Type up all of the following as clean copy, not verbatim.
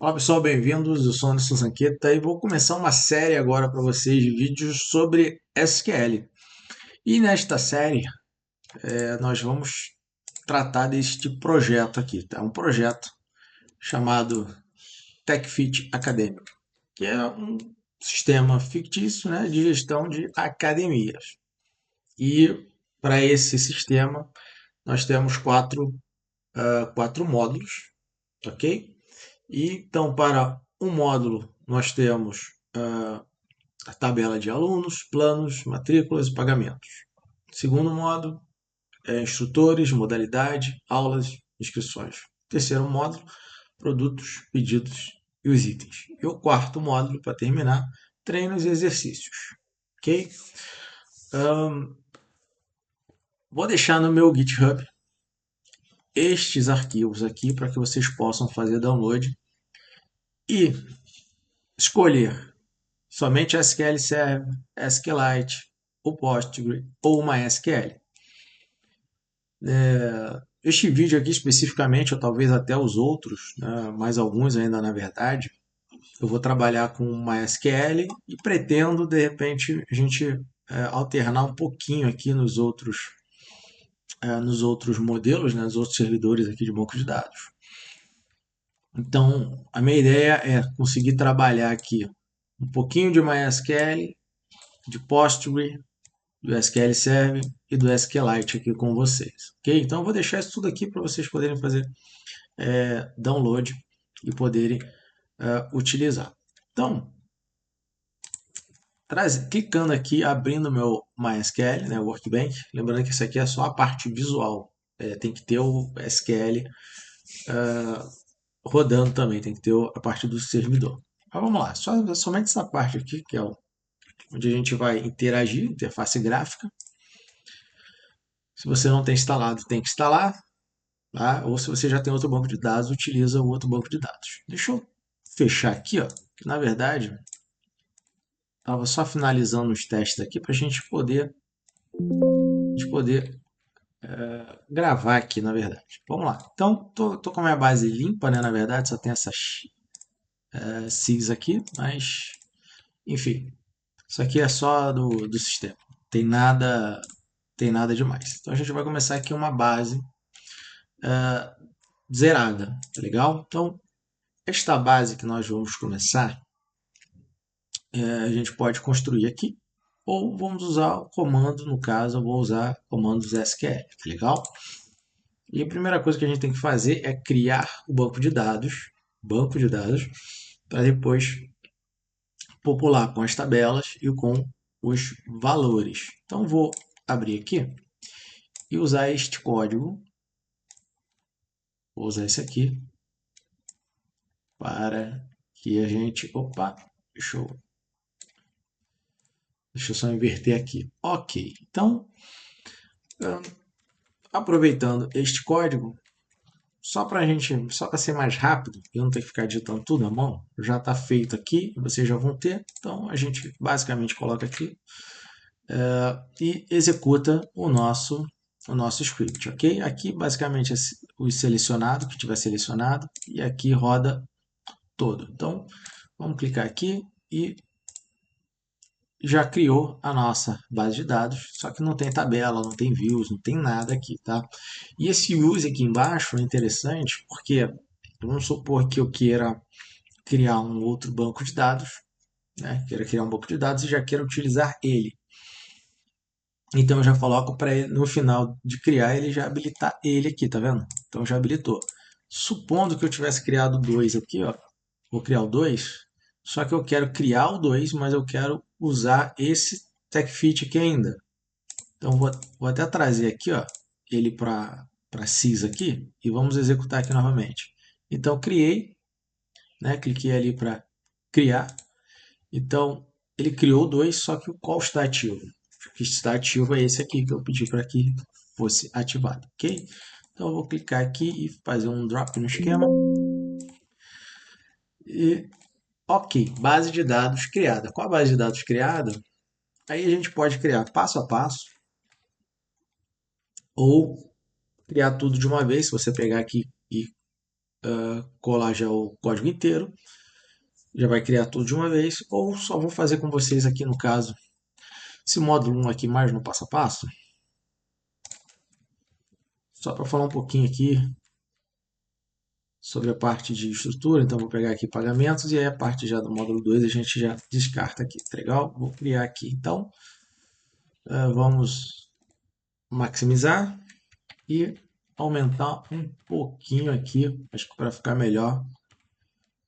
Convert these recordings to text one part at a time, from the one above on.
Olá pessoal, bem-vindos. Eu sou Anderson Zanqueta e vou começar uma série agora para vocês de vídeos sobre SQL. E nesta série nós vamos tratar deste projeto aqui, tá? Um projeto chamado TechFit Acadêmico, que é um sistema fictício, né, de gestão de academias. E para esse sistema nós temos quatro módulos, ok? E então para um módulo nós temos a tabela de alunos, planos, matrículas e pagamentos. Segundo módulo é instrutores, modalidade, aulas, inscrições. Terceiro módulo, produtos, pedidos e os itens. E o quarto módulo, para terminar, treinos e exercícios. Ok? Vou deixar no meu GitHub estes arquivos aqui para que vocês possam fazer download e escolher somente SQL Server, SQLite, o Postgre ou uma MySQL. Este vídeo aqui especificamente, ou talvez até os outros, né, mais alguns ainda na verdade, eu vou trabalhar com MySQL e pretendo, de repente, a gente alternar um pouquinho aqui nos outros modelos, né, nos outros servidores aqui de banco de dados. Então, a minha ideia é conseguir trabalhar aqui um pouquinho de MySQL, de Postgre, do SQL Server e do SQLite aqui com vocês, ok? Então, eu vou deixar isso tudo aqui para vocês poderem fazer download e poderem utilizar. Então, clicando aqui, abrindo meu MySQL, né, Workbench, lembrando que isso aqui é só a parte visual, tem que ter o SQL rodando também, tem que ter a parte do servidor. Mas vamos lá, somente essa parte aqui, que é onde a gente vai interagir, interface gráfica. Se você não tem instalado, tem que instalar. Tá? Ou se você já tem outro banco de dados, utiliza o outro banco de dados. Deixa eu fechar aqui, ó, que na verdade estava só finalizando os testes aqui para a gente poder gravar aqui, na verdade. Vamos lá. Então, tô com a minha base limpa, né? Na verdade, só tem essas CIS aqui, mas enfim, isso aqui é só do sistema. Tem nada demais. Então a gente vai começar aqui uma base zerada, tá legal? Então, esta base que nós vamos começar, a gente pode construir aqui, ou vamos usar o comando, no caso, eu vou usar comandos SQL, tá legal? E a primeira coisa que a gente tem que fazer é criar o banco de dados, para depois popular com as tabelas e com os valores. Então vou abrir aqui e usar este código, vou usar esse aqui, para que a gente, opa, deixa eu só inverter aqui. Ok, então aproveitando este código, só para ser mais rápido e não ter que ficar digitando tudo à mão, já está feito aqui, vocês já vão ter. Então a gente basicamente coloca aqui e executa o nosso script, ok? Aqui basicamente é o selecionado, que tiver selecionado, e aqui roda todo. Então vamos clicar aqui e já criou a nossa base de dados, só que não tem tabela, não tem views, não tem nada aqui, tá? E esse use aqui embaixo é interessante porque vamos supor que eu queira criar um outro banco de dados, né? Queira criar um banco de dados e já queira utilizar ele. Então eu já coloco para ele no final de criar ele já habilitar ele aqui, tá vendo? Então já habilitou. Supondo que eu tivesse criado dois aqui, ó, vou criar o 2, só que eu quero criar o 2, mas eu quero usar esse TechFit aqui ainda. Então vou até trazer aqui, ó, ele para CIS aqui e vamos executar aqui novamente. Então criei, né, cliquei ali para criar. Então ele criou dois, só que qual está ativo? O que está ativo é esse aqui que eu pedi para que fosse ativado, ok? Então eu vou clicar aqui e fazer um drop no esquema. E ok, base de dados criada. Com a base de dados criada, aí a gente pode criar passo a passo ou criar tudo de uma vez. Se você pegar aqui e colar já o código inteiro, já vai criar tudo de uma vez, ou só vou fazer com vocês aqui no caso, esse módulo 1 aqui mais no passo a passo, só para falar um pouquinho aqui sobre a parte de estrutura. Então vou pegar aqui pagamentos e aí a parte já do módulo 2 a gente já descarta aqui, tá legal? Vou criar aqui então, vamos maximizar e aumentar um pouquinho aqui, acho que para ficar melhor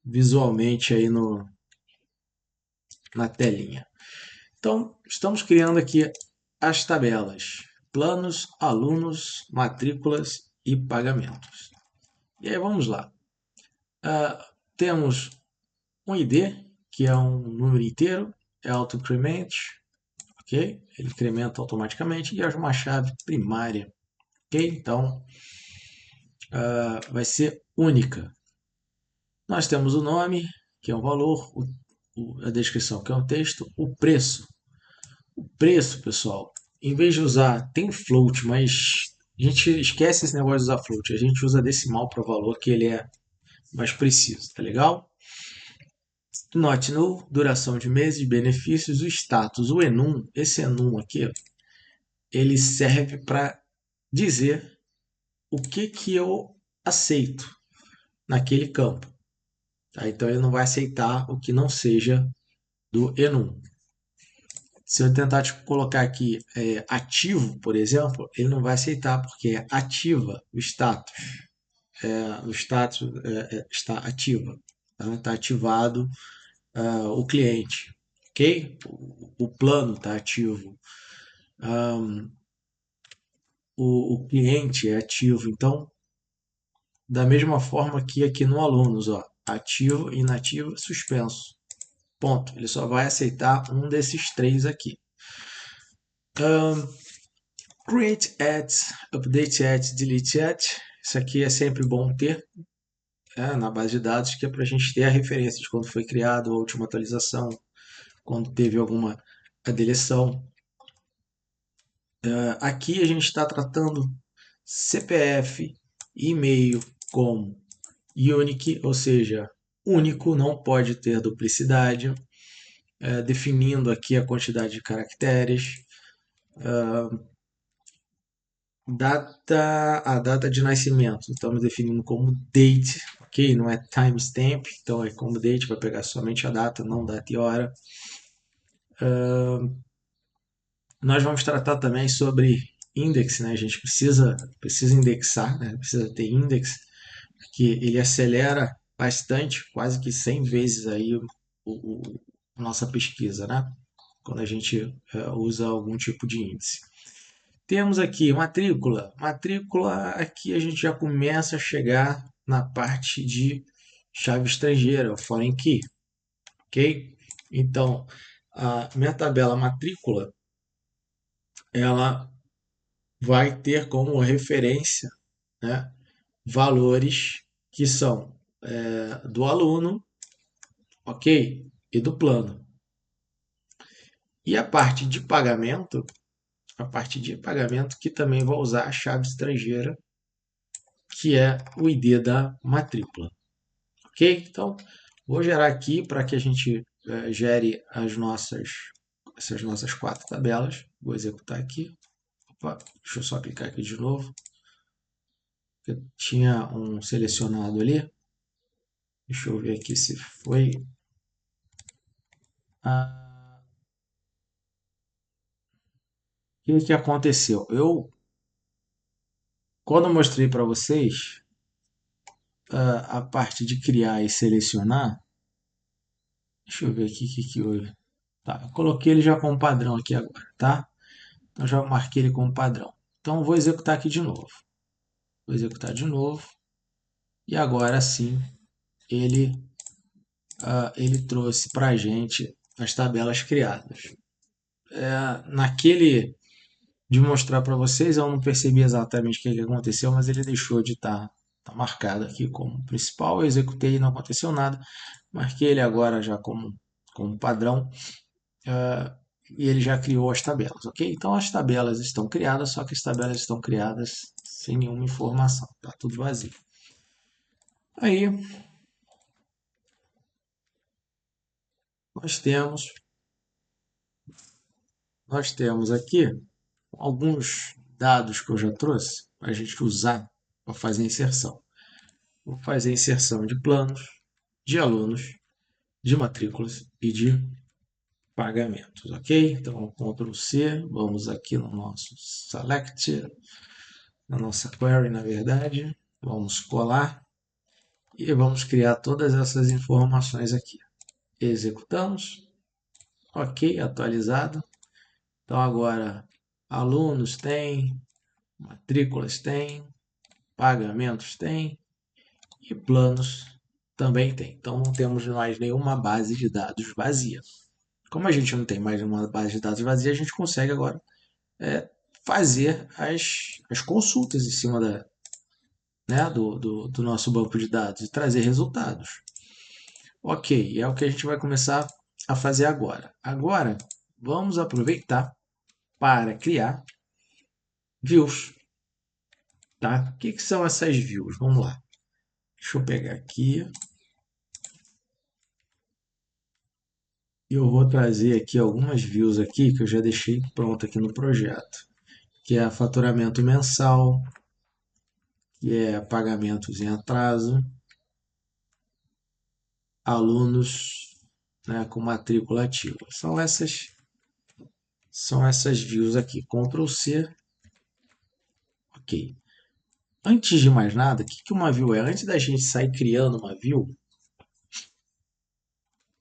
visualmente aí na telinha. Então, estamos criando aqui as tabelas: planos, alunos, matrículas e pagamentos. E aí vamos lá. Temos um ID, que é um número inteiro, é auto-incremente, ok? Ele incrementa automaticamente, e é uma chave primária, ok? Então, vai ser única. Nós temos o nome, que é um valor, a descrição, que é um texto, o preço. O preço, pessoal, em vez de usar, tem float, mas a gente esquece esse negócio de usar float. A gente usa decimal para o valor, que ele é mais preciso, tá legal? Not null, duração de meses, benefícios, o status, o enum. Esse enum aqui, ele serve para dizer o que eu aceito naquele campo. Tá? Então ele não vai aceitar o que não seja do enum. Se eu tentar colocar aqui ativo, por exemplo, ele não vai aceitar porque é ativa o status. O status está ativa, tá? Está ativado o cliente, ok? O plano está ativo, o cliente é ativo. Então, da mesma forma que aqui no alunos, ó, ativo, inativo, suspenso. Ponto. Ele só vai aceitar um desses três aqui. Create ads, update ads, delete ads. Isso aqui é sempre bom ter na base de dados, que é para a gente ter a referência de quando foi criado a última atualização, quando teve alguma deleção. Aqui a gente está tratando CPF, e-mail como unique, ou seja, único, não pode ter duplicidade, definindo aqui a quantidade de caracteres. A data de nascimento, estamos definindo como date, ok? Não é timestamp, então é como date, vai pegar somente a data, não data e hora. Nós vamos tratar também sobre index, né? A gente precisa indexar, né? Precisa ter index, que ele acelera bastante, quase que 100 vezes aí a nossa pesquisa, né? Quando a gente usa algum tipo de índice. Temos aqui matrícula. Matrícula, aqui a gente já começa a chegar na parte de chave estrangeira, o foreign key, ok? Então, a minha tabela matrícula, ela vai ter como referência, né, valores que são do aluno, ok? E do plano. E a parte de pagamento que também vai usar a chave estrangeira, que é o ID da matrícula. Ok? Então, vou gerar aqui para que a gente gere essas nossas 4 tabelas. Vou executar aqui. Opa, deixa eu só clicar aqui de novo. Eu tinha um selecionado ali. Deixa eu ver aqui se foi. O que aconteceu? Quando eu mostrei para vocês a parte de criar e selecionar, deixa eu ver aqui o que houve. Tá, eu coloquei ele já como padrão aqui agora, tá? Então já marquei ele como padrão. Então vou executar aqui de novo. Vou executar de novo. E agora sim ele trouxe para a gente as tabelas criadas. Naquele de mostrar para vocês, eu não percebi exatamente o que aconteceu, mas ele deixou de estar marcado aqui como principal. Eu executei e não aconteceu nada. Marquei ele agora já como padrão. E ele já criou as tabelas, ok? Então as tabelas estão criadas, só que as tabelas estão criadas sem nenhuma informação, tá tudo vazio. Aí nós temos, nós temos aqui alguns dados que eu já trouxe para a gente usar para fazer a inserção. Vou fazer a inserção de planos, de alunos, de matrículas e de pagamentos, ok? Então, Ctrl C, vamos aqui no nosso Select, na nossa query, na verdade, vamos colar e vamos criar todas essas informações aqui. Executamos, ok, atualizado. Então, agora, alunos tem, matrículas tem, pagamentos tem e planos também tem. Então, não temos mais nenhuma base de dados vazia. Como a gente não tem mais uma base de dados vazia, a gente consegue agora fazer as consultas em cima né, do nosso banco de dados e trazer resultados. Ok, é o que a gente vai começar a fazer agora. Agora, vamos aproveitar para criar views. Tá? O que são essas views? Vamos lá. Deixa eu pegar aqui. E eu vou trazer aqui algumas views aqui que eu já deixei pronto aqui no projeto. Que é faturamento mensal, que é pagamentos em atraso, alunos, né, com matrícula ativa. São essas views aqui. Ctrl C. Ok. Antes de mais nada, o que uma view é? Antes da gente sair criando uma view,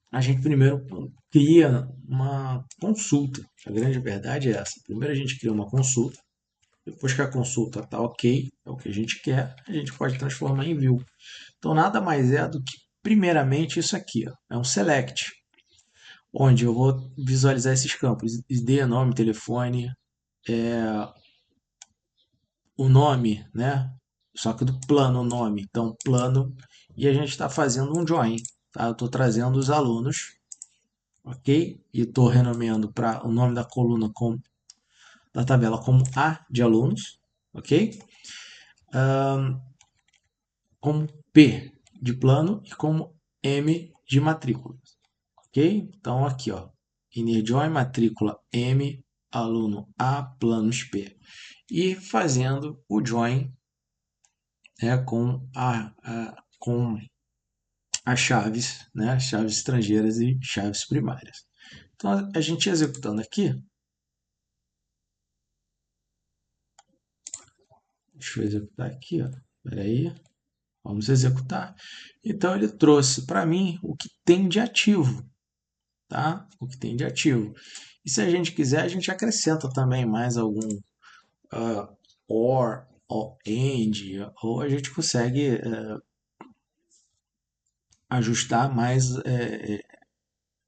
a gente primeiro cria uma consulta. A grande verdade é essa. Primeiro a gente cria uma consulta. Depois que a consulta está ok, é o que a gente quer, a gente pode transformar em view. Então nada mais é do que, primeiramente, isso aqui. Ó. É um select, onde eu vou visualizar esses campos. ID, nome, telefone, o nome, né? Só que do plano, o nome. Então, plano. E a gente está fazendo um join. Tá? Eu estou trazendo os alunos, ok? E estou renomeando para o nome da coluna da tabela como A de alunos, ok? Como P de plano e como M de matrícula, ok? Então, aqui, ó. Inner join, matrícula M, aluno A, planos P. E fazendo o join, né, com as chaves, né, chaves estrangeiras e chaves primárias. Então, a gente executando aqui, deixa eu executar aqui, ó, peraí, vamos executar. Então, ele trouxe para mim o que tem de ativo, tá? O que tem de ativo. E se a gente quiser, a gente acrescenta também mais algum or and, ou a gente consegue ajustar mais,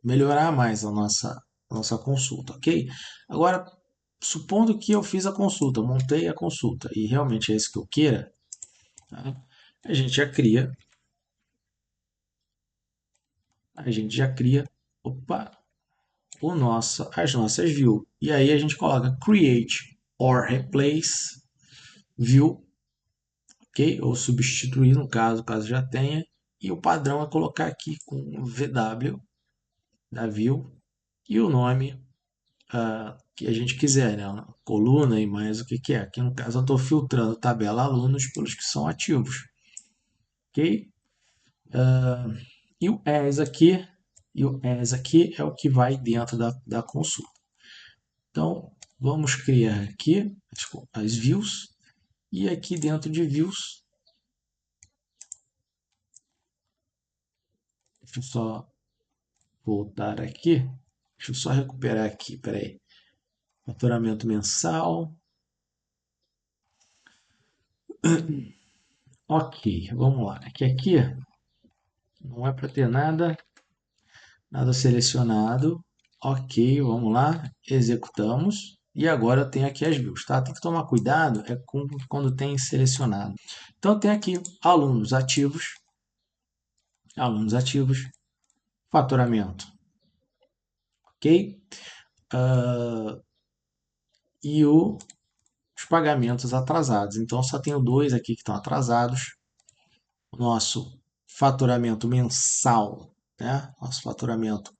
melhorar mais a nossa consulta, ok? Agora, supondo que eu fiz a consulta, montei a consulta e realmente é isso que eu queira, tá? a gente já cria, a gente já cria, opa, as nossas views. E aí a gente coloca create or replace view, ok? Ou substituir no caso já tenha. E o padrão é colocar aqui com VW da view e o nome que a gente quiser, né? Coluna e mais o que que é. Aqui no caso eu estou filtrando tabela alunos pelos que são ativos, ok? E o as aqui é o que vai dentro da consulta. Então vamos criar aqui as views e aqui dentro de views, deixa eu só voltar aqui, deixa eu só recuperar aqui, peraí. Faturamento mensal. Ok, vamos lá. Aqui não é para ter nada selecionado. Ok, vamos lá. Executamos. E agora eu tenho aqui as views, tá? Tem que tomar cuidado quando tem selecionado. Então tem aqui alunos ativos, faturamento, ok? E os pagamentos atrasados. Então só tenho dois aqui que estão atrasados. O nosso faturamento mensal, né? Nosso faturamento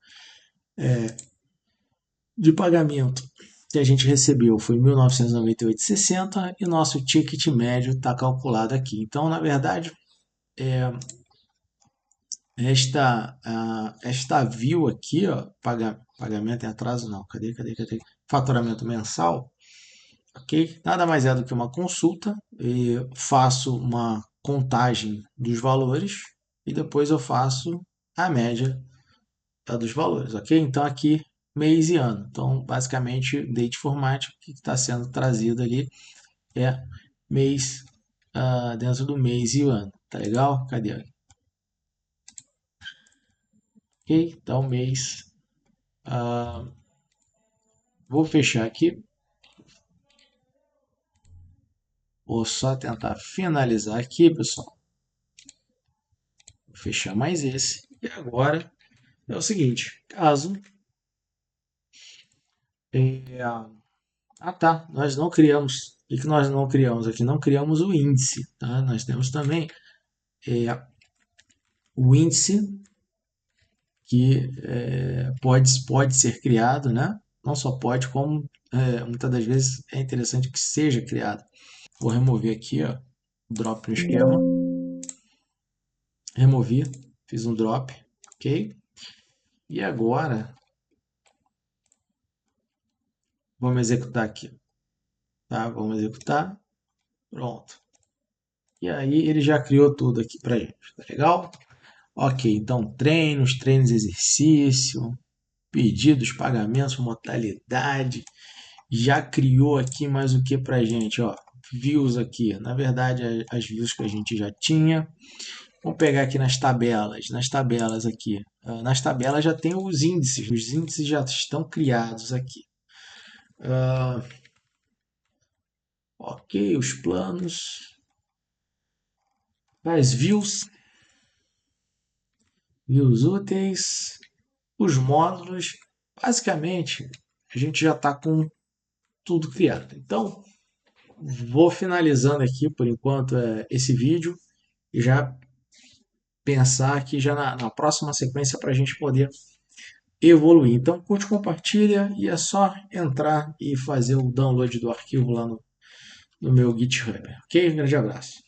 de pagamento que a gente recebeu foi 1.998,60 e nosso ticket médio está calculado aqui. Então, na verdade, esta view aqui, ó, pagamento em atraso não, cadê? Faturamento mensal, ok? Nada mais é do que uma consulta, e faço uma contagem dos valores e depois eu faço a média dos valores, ok? Então aqui mês e ano. Então basicamente date format que está sendo trazido ali é mês dentro do mês e o ano, tá legal? Cadê? Ok? Então mês. Vou fechar aqui. Vou só tentar finalizar aqui, pessoal. Vou fechar mais esse. E agora é o seguinte, caso tá, nós não criamos, o que nós não criamos aqui? Não criamos o índice, tá? Nós temos também o índice que pode ser criado, né? Não só pode, como muitas das vezes é interessante que seja criado. Vou remover aqui, ó, drop no esquema, removi, fiz um drop, ok? E agora vamos executar aqui, tá? Vamos executar, pronto. E aí ele já criou tudo aqui pra gente, tá legal? Ok, então treinos, exercício, pedidos, pagamentos, modalidade. Já criou aqui mais o que pra gente, ó? Views aqui, na verdade as views que a gente já tinha. Vamos pegar aqui nas tabelas aqui. Nas tabelas já tem os índices já estão criados aqui. Ok, os planos, as views úteis, os módulos. Basicamente, a gente já está com tudo criado. Então, vou finalizando aqui por enquanto esse vídeo e já pensar aqui já na próxima sequência para a gente poder evoluir. Então, curte, compartilha e é só entrar e fazer o download do arquivo lá no meu GitHub. Ok? Um grande abraço.